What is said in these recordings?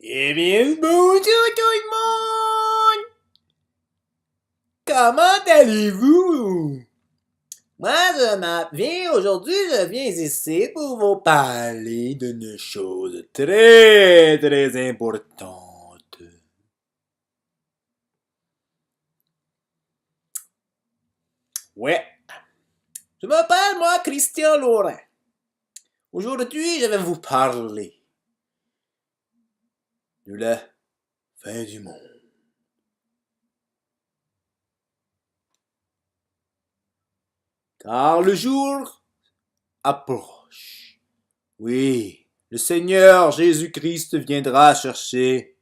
Eh bien, bonjour tout le monde! Comment allez-vous? Moi, aujourd'hui, je viens ici pour vous parler d'une chose très, très importante. Ouais, je m'appelle, moi, Christian Laurent. Aujourd'hui, je vais vous parler de la fin du monde. Car le jour approche. Oui, le Seigneur Jésus-Christ viendra chercher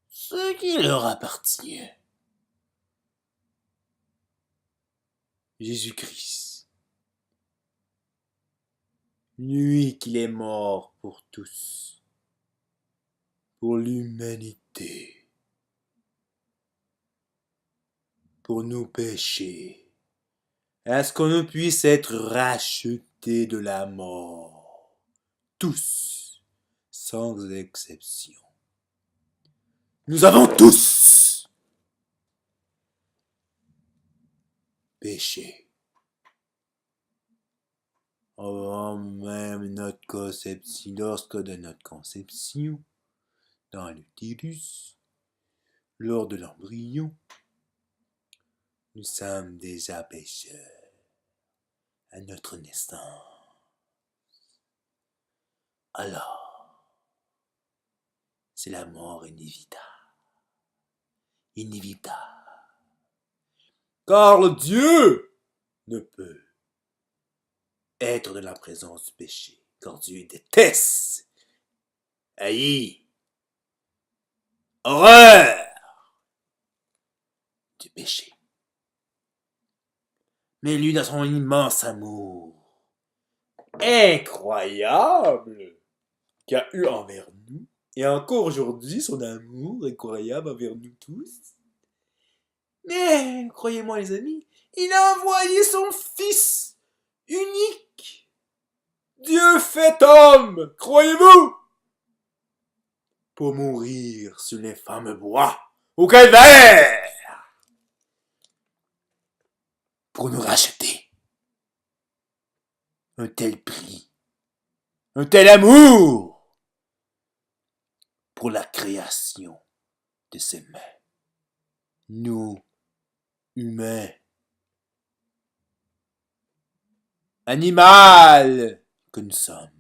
ce qui leur appartient. Jésus-Christ, lui qu'il est mort pour tous, pour l'humanité, pour nos péchés, est-ce qu'on puisse être rachetés de la mort, tous, sans exception. Nous avons tous péché. Avant même notre conception, lorsque de notre conception, dans l'utérus, lors de l'embryon, nous sommes déjà pécheurs à notre naissance. Alors, c'est la mort inévitable. Inévitable. Car le Dieu ne peut être dans la présence du péché. Car Dieu déteste, haït, horreur du péché. Mais lui, dans son immense amour incroyable qu'il a eu envers nous, et encore aujourd'hui, son amour incroyable envers nous tous, mais, croyez-moi les amis, il a envoyé son Fils unique, Dieu fait homme, croyez-vous, pour mourir sur l'infâme bois, au calvaire, pour nous racheter. Un tel prix, un tel amour, pour la création de ses mains. Nous, humains, animal que nous sommes.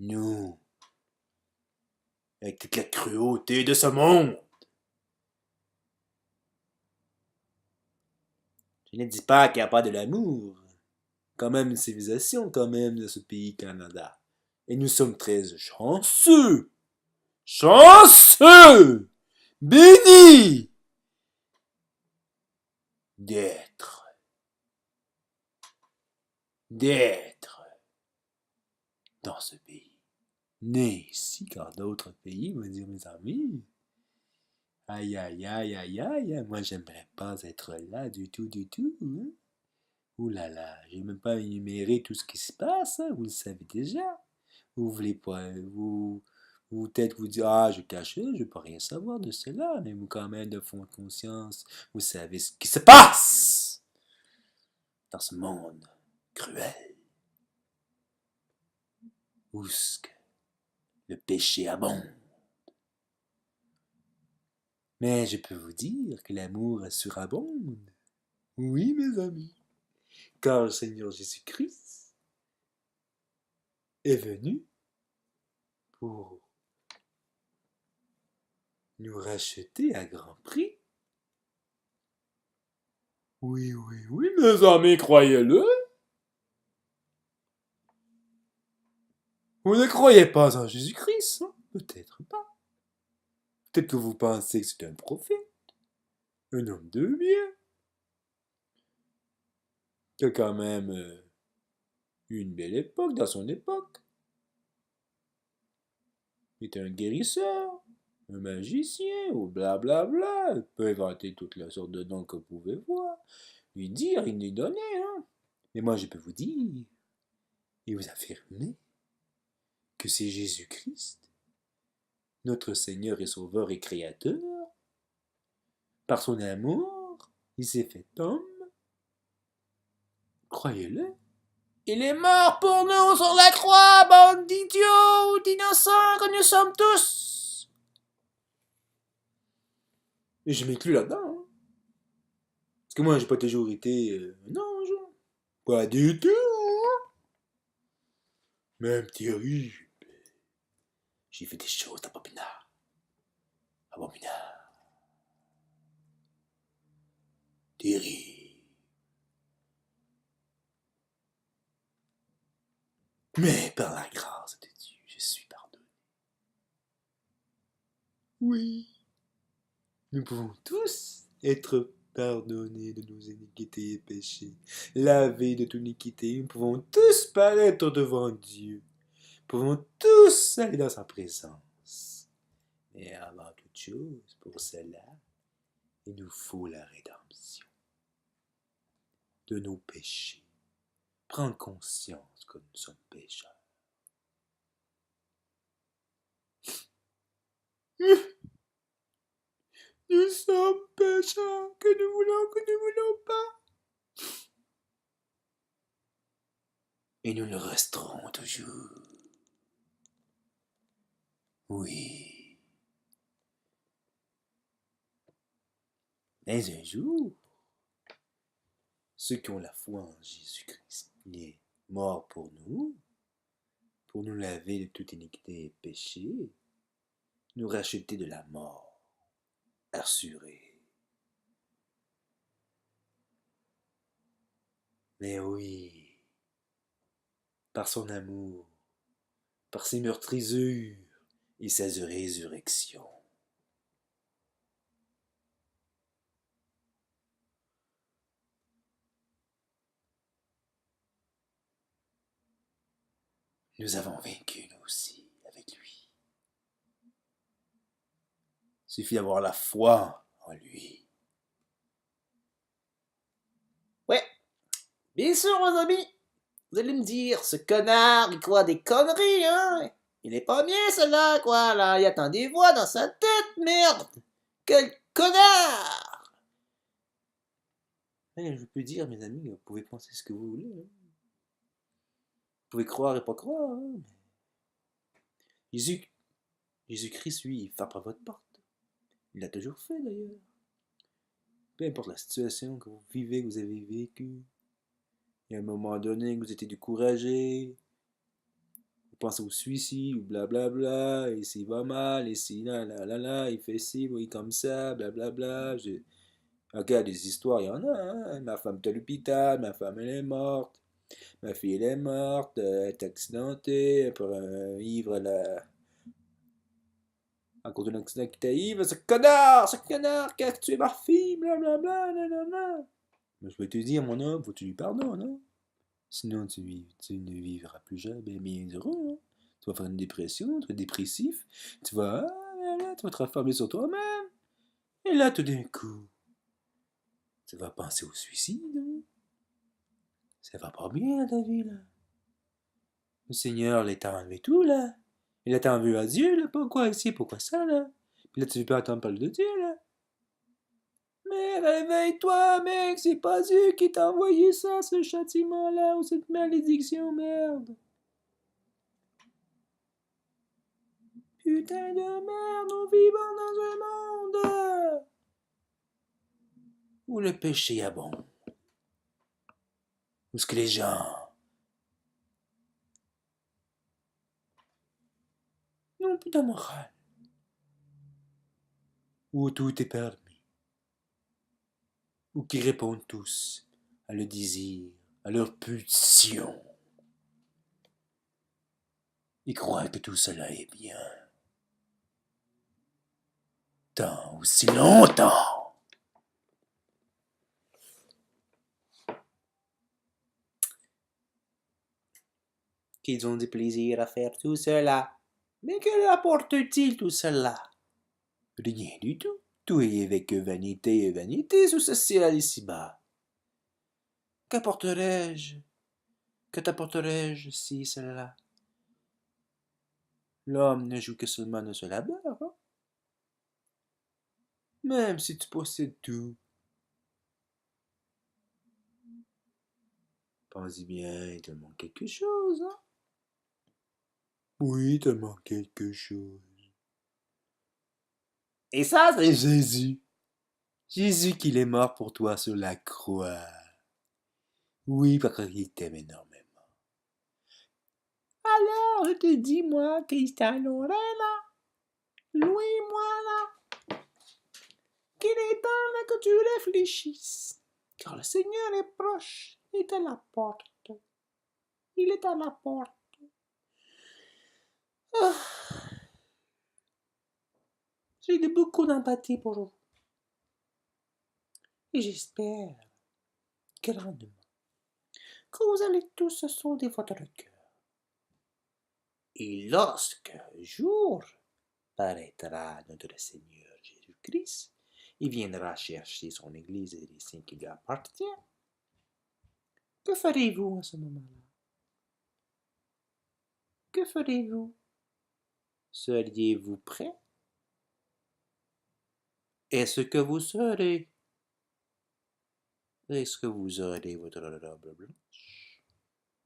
Nous, avec toute la cruauté de ce monde. Je ne dis pas qu'il n'y a pas de l'amour. Quand même une civilisation, quand même, de ce pays Canada. Et nous sommes très chanceux. Chanceux! Bénis! D'être dans ce pays. Né ici, car d'autres pays, me dire mes amis. Aïe, aïe, aïe, aïe, aïe, moi j'aimerais pas être là du tout, hein. Ouh là là, j'ai même pas énuméré tout ce qui se passe, hein, vous le savez déjà. Vous voulez pas, vous peut-être vous dire, ah, je cache, je peux rien savoir de cela, mais vous quand même, de fond de conscience, vous savez ce qui se passe dans ce monde cruel, où le péché abonde. Mais je peux vous dire que l'amour surabonde. Oui, mes amis. Car le Seigneur Jésus-Christ est venu pour nous racheter à grand prix. Oui, oui, oui, mes amis, croyez-le. Vous ne croyez pas en Jésus-Christ, hein? Peut-être pas. Peut-être que vous pensez que c'est un prophète, un homme de bien, qui a quand même eu une belle époque dans son époque. Il était un guérisseur, un magicien, ou blablabla. Il peut inventer toutes les sortes de noms que vous pouvez voir. Lui dire, il nous donnait, hein. Mais moi, je peux vous dire et vous affirmez que c'est Jésus-Christ, notre Seigneur et Sauveur et Créateur, par son amour, il s'est fait homme. Croyez-le. Il est mort pour nous sur la croix, bande d'idiots, d'innocents que nous sommes tous. Et je m'inclus là-dedans. Hein. Parce que moi, j'ai pas toujours été un ange. Pas du tout. Hein. Même Thierry, j'ai fait des choses abominables. Abominables. Thierry. Mais par la grâce de Dieu, je suis pardonné. Oui. Nous pouvons tous être pardonnés de nos iniquités et péchés, lavés de toute iniquité. Nous pouvons tous paraître devant Dieu. Nous pouvons tous aller dans sa présence. Mais avant toute chose, pour cela, il nous faut la rédemption de nos péchés. Prendre conscience que nous sommes pécheurs. Nous sommes pécheurs, que nous voulons pas. Et nous le resterons toujours. Oui. Mais un jour, ceux qui ont la foi en Jésus-Christ, il est mort pour nous laver de toute iniquité et péché, nous racheter de la mort, assurée. Mais oui, par son amour, par ses meurtrissures et sa résurrection. Nous avons vaincu nous aussi avec lui. Il suffit d'avoir la foi en lui. Ouais, bien sûr, mes amis. Vous allez me dire, ce connard, il croit des conneries, hein? Il est pas bien, cela, quoi, là. Il attend des voix dans sa tête, merde! Quel connard! Mais je peux dire, mes amis, vous pouvez penser ce que vous voulez. Hein? Vous pouvez croire et pas croire. Hein? Jésus-Christ, lui, il frappe à votre porte. Il l'a toujours fait, d'ailleurs. Peu importe la situation que vous vivez, que vous avez vécue. Il y a un moment donné que vous étiez découragé. Vous pensez au suicide, ou blablabla, et s'il va mal, et si là, il fait ci, oui, comme ça, blablabla. Regarde, des histoires, il y en a, hein. Ma femme est à l'hôpital, ma femme, elle est morte. Ma fille, elle est morte, elle est accidentée, pour un ivre, à cause d'un accident qui était ivre, ce connard qui a tué ma fille, blablabla, nanana. Mais je peux te dire, mon homme, faut que tu lui pardonnes, hein. Sinon, tu ne vivras plus jamais bien heureux, hein. Tu vas faire une dépression, tu vas être dépressif, tu vas te renfermer sur toi-même. Et là, tout d'un coup, tu vas penser au suicide, hein. Ça va pas bien, ta vie, là. Le Seigneur, il t'a enlevé tout, là. Il a enlevé à Dieu, là. Pourquoi ici, pourquoi ça, là? Puis là, tu veux pas attendre parler de Dieu, là. Mais réveille-toi, mec, c'est pas Dieu qui t'a envoyé ça, ce châtiment-là, ou cette malédiction, merde. Putain de merde, nous vivons dans un monde où le péché abonde. Où ce que les gens n'ont plus de morale. Où tout est permis. Où qui répondent tous à leur désir, à leur pulsion. Ils croient que tout cela est bien. Tant aussi longtemps qu'ils ont du plaisir à faire tout cela. Mais que leur apporte-t-il tout cela? Rien du tout. Tout est avec vanité et vanité sous ce ciel ici-bas. Qu'apporterai-je Que t'apporterai-je si cela? L'homme ne joue que seulement de ce labeur, hein? Même si tu possèdes tout. Pense-y bien, il te manque quelque chose, hein? Oui, il te manque quelque chose. Et ça, c'est Jésus. Jésus qu'il est mort pour toi sur la croix. Oui, parce qu'il t'aime énormément. Alors, je te dis, moi, Cristiano Rena, louis-moi là, qu'il est temps que tu réfléchisses, car le Seigneur est proche, il est à la porte. Il est à la porte. Ah, j'ai de beaucoup d'empathie pour vous. Et j'espère grandement que vous allez tous sonder votre cœur. Et lorsque jour paraîtra notre Seigneur Jésus-Christ, il viendra chercher son Église et les saints qui lui appartiennent. Que ferez-vous à ce moment-là? Que ferez-vous? Seriez-vous prêt? Est-ce que vous serez? Est-ce que vous aurez votre robe blanche,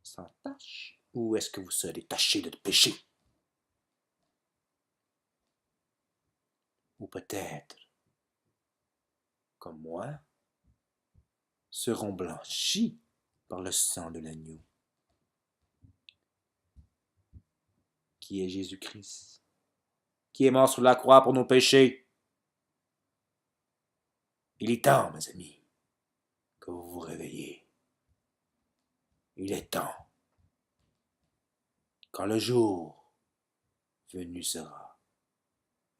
sans tache, ou est-ce que vous serez taché de péché? Ou peut-être, comme moi, seront blanchis par le sang de l'agneau, qui est Jésus-Christ, qui est mort sur la croix pour nos péchés. Il est temps, mes amis, que vous vous réveillez. Il est temps, quand le jour venu sera,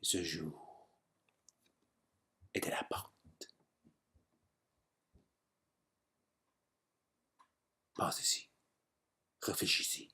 et ce jour est à la porte. Pensez-y, réfléchissez.